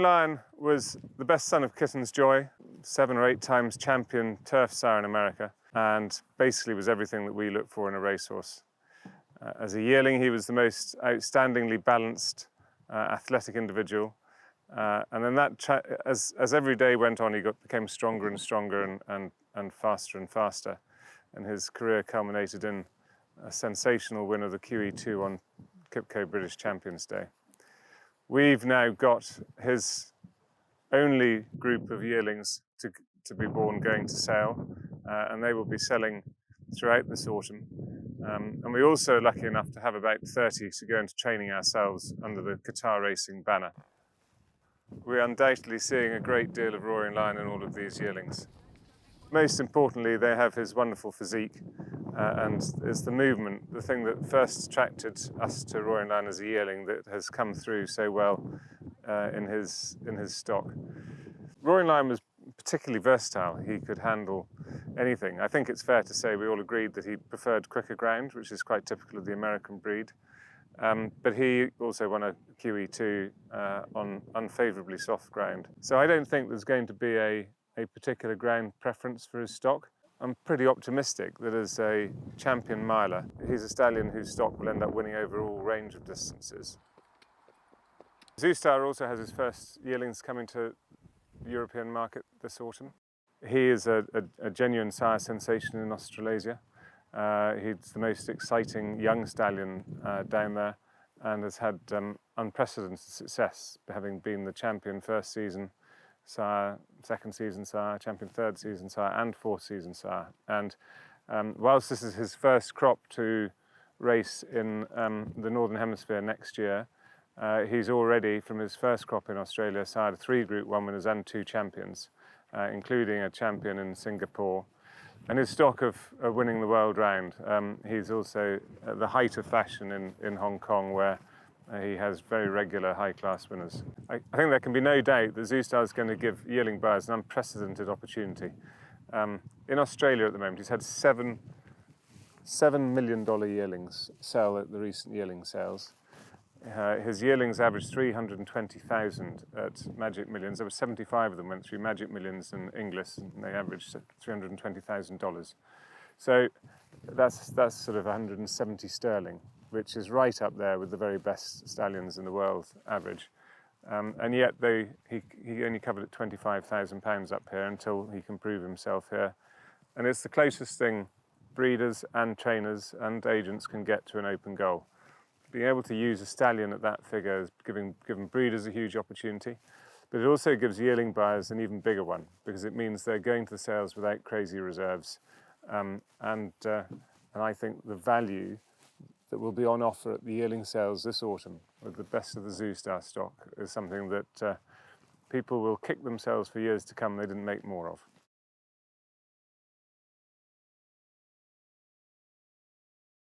Roaring Lion was the best son of Kitten's Joy, 7 or 8 times champion turf sire in America, and basically was everything that we look for in a racehorse. As a yearling, he was the most outstandingly balanced, athletic individual. And then as every day went on, he became stronger and stronger and faster and faster. And his career culminated in a sensational win of the QE2 on Kipco British Champions Day. We've now got his only group of yearlings to be born going to sale, and they will be selling throughout this autumn. And we're also lucky enough to have about 30 to go into training ourselves under the Qatar Racing banner. We're undoubtedly seeing a great deal of Roaring Lion in all of these yearlings. Most importantly, they have his wonderful physique, and it's the movement, the thing that first attracted us to Roaring Lion as a yearling, that has come through so well in his stock. Roaring Lion was particularly versatile. He could handle anything. I think it's fair to say we all agreed that he preferred quicker ground, which is quite typical of the American breed. But he also won a QE2 on unfavourably soft ground. So I don't think there's going to be a particular ground preference for his stock. I'm pretty optimistic that as a champion miler, he's a stallion whose stock will end up winning over all range of distances. Zoustar also has his first yearlings coming to the European market this autumn. He is a genuine sire sensation in Australasia. He's the most exciting young stallion down there and has had unprecedented success, having been the champion first season sire, second season sire, champion third season sire and fourth season sire. And whilst this is his first crop to race in the Northern Hemisphere next year, he's already, from his first crop in Australia, sired 3 Group 1 winners and 2 champions, including a champion in Singapore. And his stock of winning the world round, he's also at the height of fashion in Hong Kong, where he has very regular high-class winners. I think there can be no doubt that Zoustar is going to give yearling buyers an unprecedented opportunity. In Australia at the moment, he's had $7 million yearlings sell at the recent yearling sales. His yearlings averaged 320,000 at Magic Millions. There were 75 of them went through Magic Millions in Inglis, and they averaged $320,000. So that's sort of 170 sterling, which is right up there with the very best stallions in the world average. And yet he only covered at £25,000 up here until he can prove himself here. And it's the closest thing breeders and trainers and agents can get to an open goal. Being able to use a stallion at that figure is giving breeders a huge opportunity, but it also gives yearling buyers an even bigger one, because it means they're going to the sales without crazy reserves. And I think the value that will be on offer at the yearling sales this autumn with the best of the Zoustar stock is something that people will kick themselves for years to come they didn't make more of.